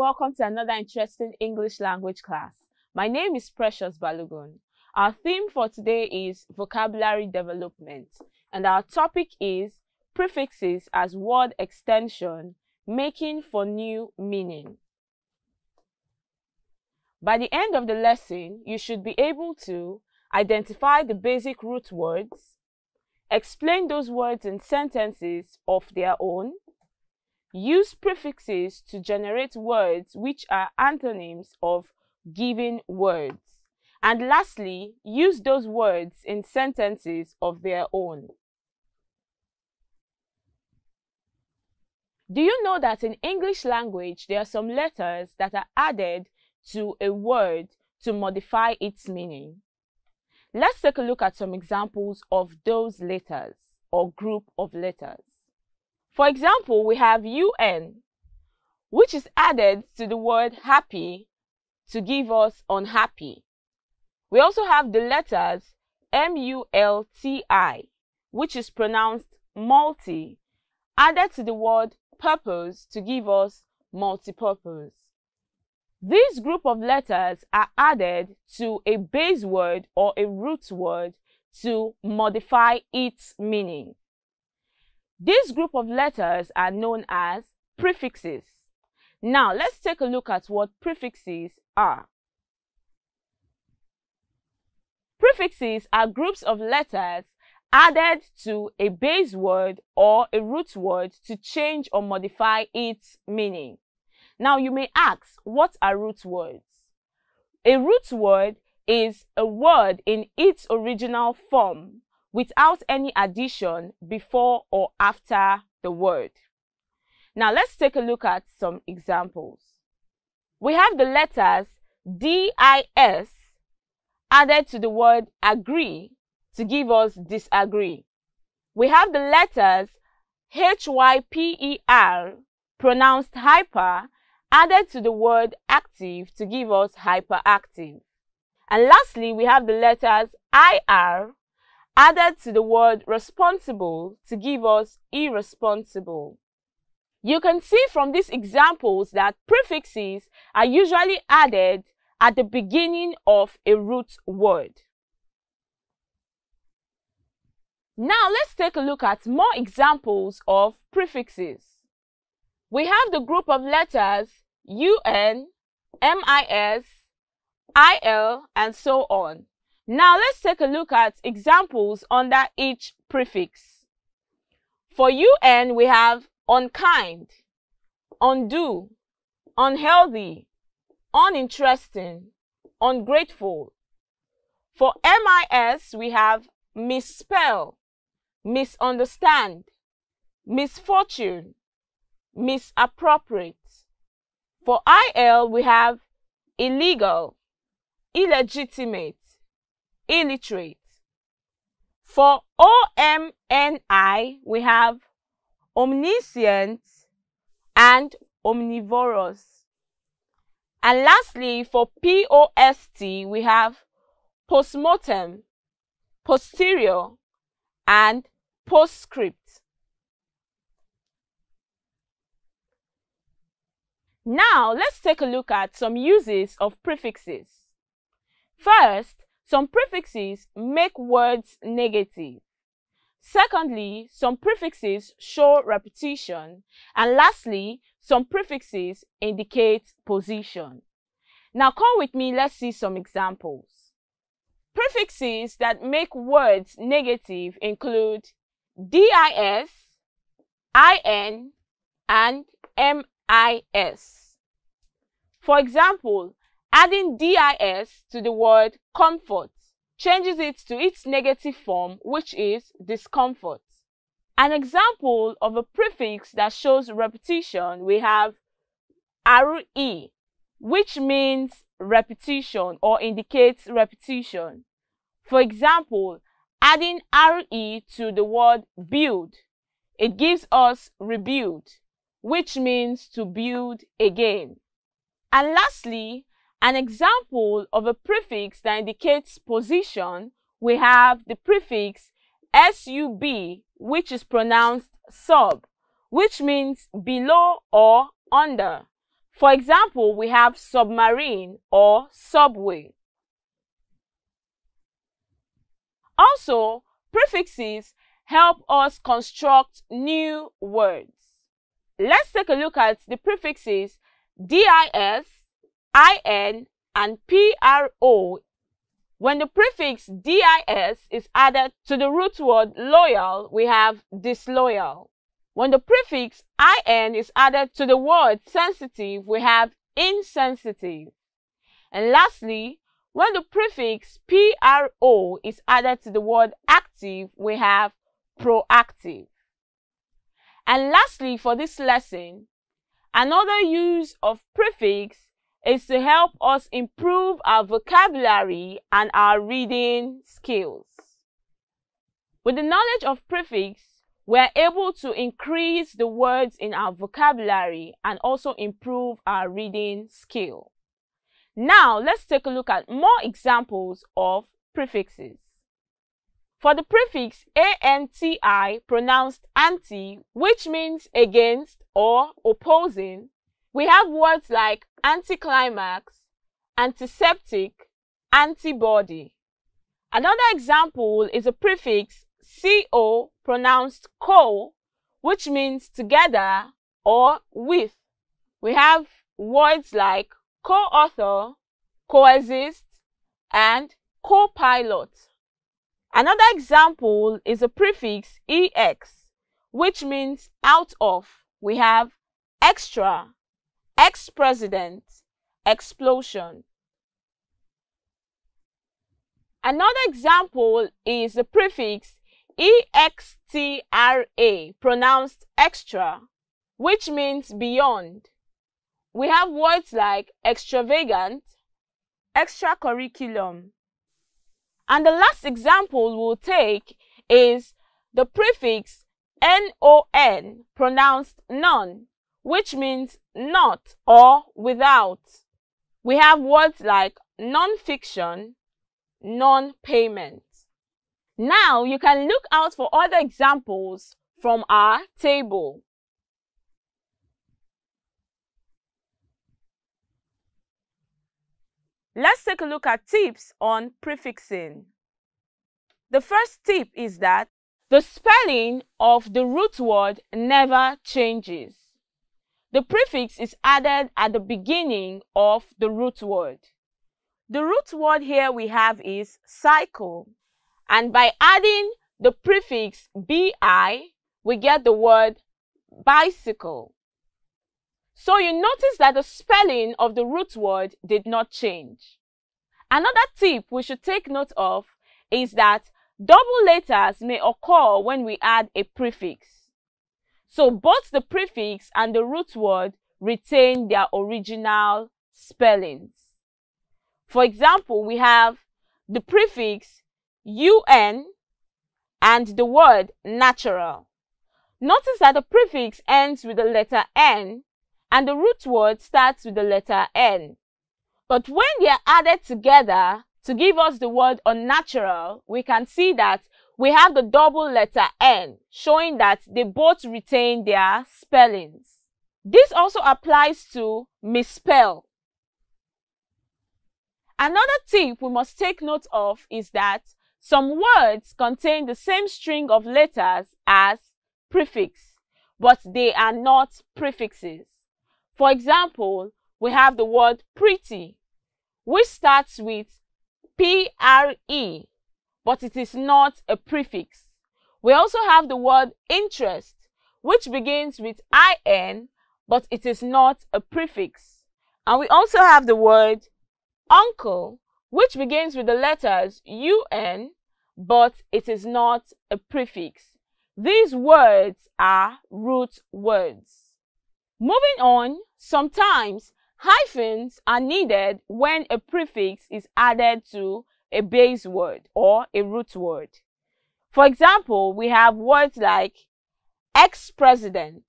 welcome to another interesting English language class. My name is Precious Balogun. Our theme for today is vocabulary development, and our topic is prefixes as word extension, making for new meaning. By the end of the lesson, you should be able to identify the basic root words, explain those words in sentences of their own, use prefixes to generate words which are antonyms of given words, and lastly, use those words in sentences of their own. Do you know that in English language there are some letters that are added to a word to modify its meaning? Let's take a look at some examples of those letters or group of letters. For example, we have UN, which is added to the word happy to give us unhappy. We also have the letters MULTI, which is pronounced multi, added to the word purpose to give us multipurpose. This group of letters are added to a base word or a root word to modify its meaning. This group of letters are known as prefixes. Now, let's take a look at what prefixes are. Prefixes are groups of letters added to a base word or a root word to change or modify its meaning. Now, you may ask, what are root words? A root word is a word in its original form without any addition before or after the word. Now, let's take a look at some examples. We have the letters DIS added to the word agree to give us disagree. We have the letters HYPER pronounced hyper added to the word active to give us hyperactive. And lastly, we have the letters IR added to the word responsible to give us irresponsible. You can see from these examples that prefixes are usually added at the beginning of a root word. Now let's take a look at more examples of prefixes. We have the group of letters UN, MIS, IL, and so on. Now let's take a look at examples under each prefix. For UN, we have unkind, undue, unhealthy, uninteresting, ungrateful. For MIS, we have misspell, misunderstand, misfortune, misappropriate. For IL, we have illegal, illegitimate, illiterate. For OMNI, we have omniscient and omnivorous. And lastly, for POST, we have postmortem, posterior, and postscript. Now, let's take a look at some uses of prefixes. First, some prefixes make words negative. Secondly, some prefixes show repetition. And lastly, some prefixes indicate position. Now come with me, let's see some examples. Prefixes that make words negative include DIS, IN, and MIS. For example, adding DIS to the word comfort changes it to its negative form, which is discomfort. An example of a prefix that shows repetition, we have RE, which means repetition or indicates repetition. For example, adding RE to the word build, it gives us rebuild, which means to build again. And lastly, an example of a prefix that indicates position, we have the prefix SUB, which is pronounced sub, which means below or under. For example, we have submarine or subway. Also, prefixes help us construct new words. Let's take a look at the prefixes dis, in, and pro. When the prefix dis is added to the root word loyal, we have disloyal. When the prefix in is added to the word sensitive, we have insensitive. And lastly, when the prefix pro is added to the word active, we have proactive. And lastly, for this lesson, another use of prefix is to help us improve our vocabulary and our reading skills. With the knowledge of prefix, we are able to increase the words in our vocabulary and also improve our reading skill. Now, let's take a look at more examples of prefixes. For the prefix anti, pronounced anti, which means against or opposing, we have words like anticlimax, antiseptic, antibody. Another example is a prefix co, pronounced co, which means together or with. We have words like co-author, coexist, and co-pilot. Another example is a prefix ex, which means out of. We have extra, ex-president, explosion. Another example is the prefix extra, pronounced extra, which means beyond. We have words like extravagant, extracurriculum. And the last example we'll take is the prefix non, pronounced none, which means not or without. We have words like non-fiction, non-payment. Now you can look out for other examples from our table. Let's take a look at tips on prefixing. The first tip is that the spelling of the root word never changes. The prefix is added at the beginning of the root word. The root word here we have is cycle, and by adding the prefix bi, we get the word bicycle. So you notice that the spelling of the root word did not change. Another tip we should take note of is that double letters may occur when we add a prefix. So both the prefix and the root word retain their original spellings. For example, we have the prefix un and the word natural. Notice that the prefix ends with the letter n and the root word starts with the letter n. But when they are added together to give us the word unnatural, we can see that we have the double letter n, showing that they both retain their spellings. This also applies to misspell. Another tip we must take note of is that some words contain the same string of letters as prefix, but they are not prefixes. For example, we have the word pretty, which starts with pre, but it is not a prefix. We also have the word interest, which begins with in, but it is not a prefix. And we also have the word uncle, which begins with the letters un, but it is not a prefix. These words are root words. Moving on, sometimes hyphens are needed when a prefix is added to a base word or a root word. For example, we have words like ex-president,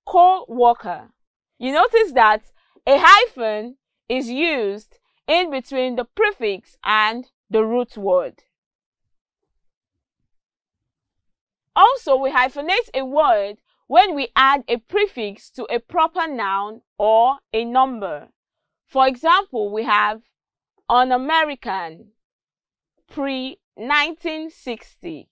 co-worker. You notice that a hyphen is used in between the prefix and the root word. Also, we hyphenate a word when we add a prefix to a proper noun or a number. For example, we have un-American, pre-1960.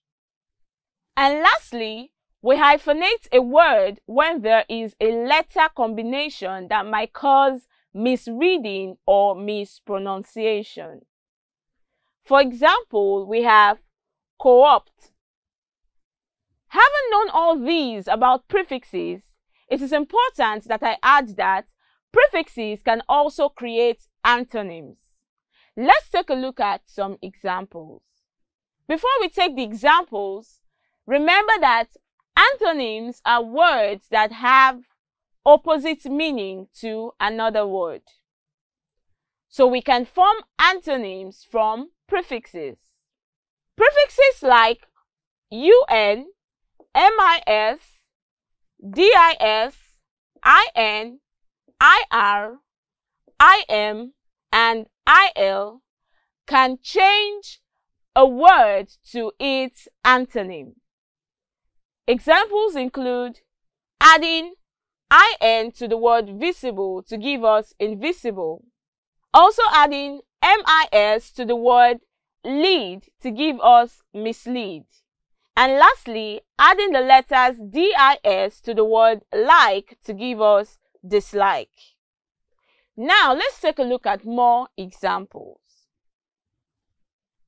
And lastly, we hyphenate a word when there is a letter combination that might cause misreading or mispronunciation. For example, we have co-opt. Having known all these about prefixes, it is important that I add that prefixes can also create antonyms. Let's take a look at some examples. Before we take the examples, remember that antonyms are words that have opposite meaning to another word. So we can form antonyms from prefixes. Prefixes like un, mis, dis, in, ir, im, and il can change a word to its antonym. Examples include adding in to the word visible to give us invisible. Also adding mis to the word lead to give us mislead. And lastly, adding the letters dis to the word like to give us dislike. Now let's take a look at more examples.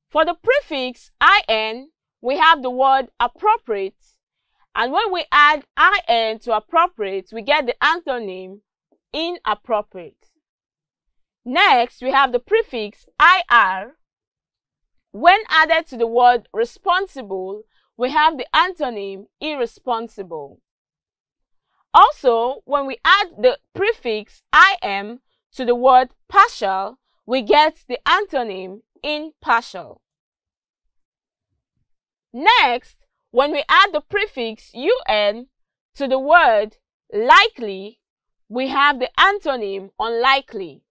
For the prefix in, we have the word appropriate, and when we add in to appropriate, we get the antonym inappropriate. Next, we have the prefix ir. When added to the word responsible, we have the antonym irresponsible. Also, when we add the prefix im to the word partial, we get the antonym impartial. Next, when we add the prefix un to the word likely, we have the antonym unlikely.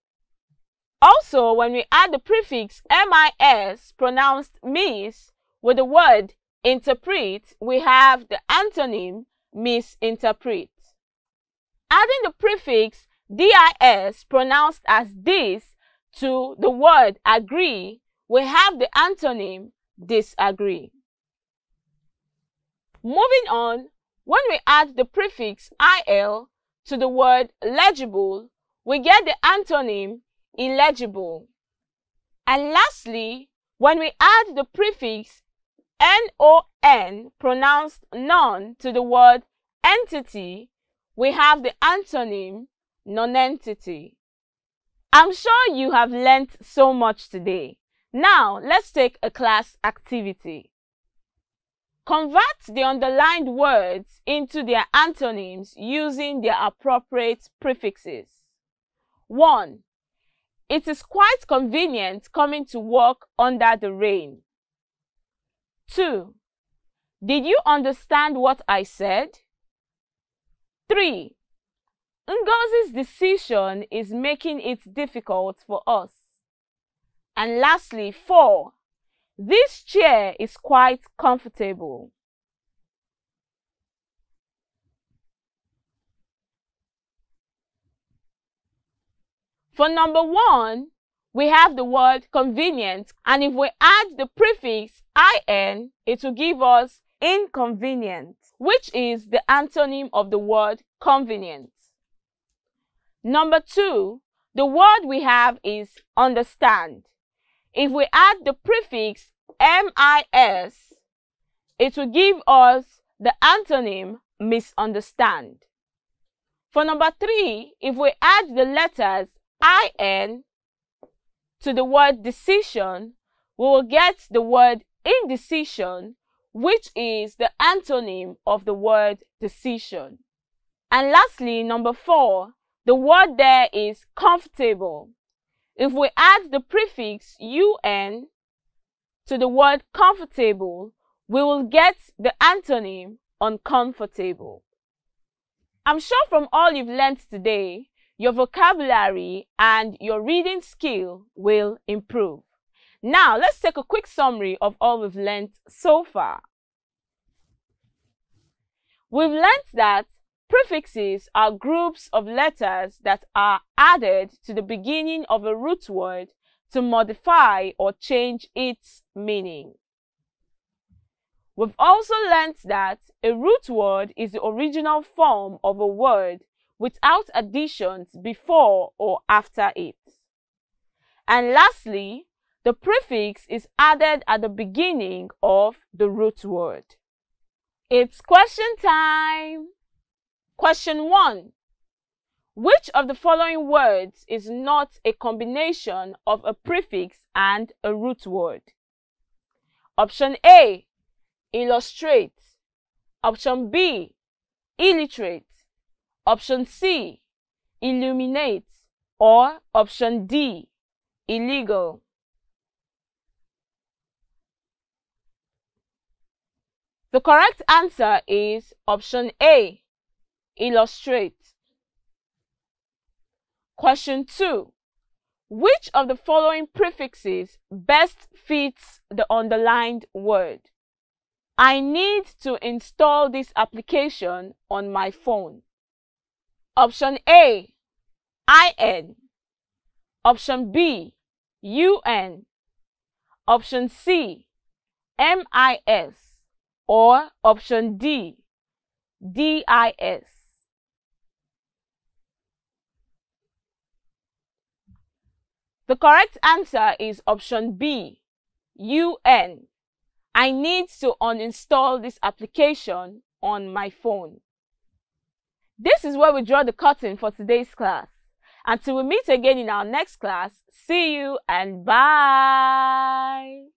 Also, when we add the prefix mis, pronounced miss, with the word interpret, we have the antonym misinterpret. Adding the prefix dis, pronounced as this, to the word agree, we have the antonym disagree. Moving on, when we add the prefix il to the word legible, we get the antonym illegible. And lastly, when we add the prefix non, pronounced none, to the word entity, we have the antonym nonentity. I'm sure you have learned so much today. Now, let's take a class activity. Convert the underlined words into their antonyms using their appropriate prefixes. 1. It is quite convenient coming to work under the rain. 2. Did you understand what I said? 3. Ngozi's decision is making it difficult for us. And lastly, 4. This chair is quite comfortable. For number 1, we have the word convenient, and if we add the prefix in, it will give us inconvenient, which is the antonym of the word convenient. Number 2, the word we have is understand. If we add the prefix mis, it will give us the antonym misunderstand. For number 3, if we add the letters in to the word decision, we will get the word indecision, which is the antonym of the word decision. And lastly, number 4, the word there is comfortable. If we add the prefix un to the word comfortable, we will get the antonym uncomfortable. I'm sure from all you've learned today, your vocabulary and your reading skill will improve. Now, let's take a quick summary of all we've learned so far. We've learned that prefixes are groups of letters that are added to the beginning of a root word to modify or change its meaning. We've also learned that a root word is the original form of a word without additions before or after it. And lastly, the prefix is added at the beginning of the root word. It's question time! Question 1. Which of the following words is not a combination of a prefix and a root word? Option A, illustrate. Option B, illiterate. Option C, illuminate. Or option D, illegal. The correct answer is option A, illustrate. Question 2. Which of the following prefixes best fits the underlined word? I need to install this application on my phone. Option A, IN. Option B, UN. Option C, MIS. Or option D, DIS. The correct answer is option B, UN. I need to uninstall this application on my phone. This is where we draw the curtain for today's class. Until we meet again in our next class, see you and bye!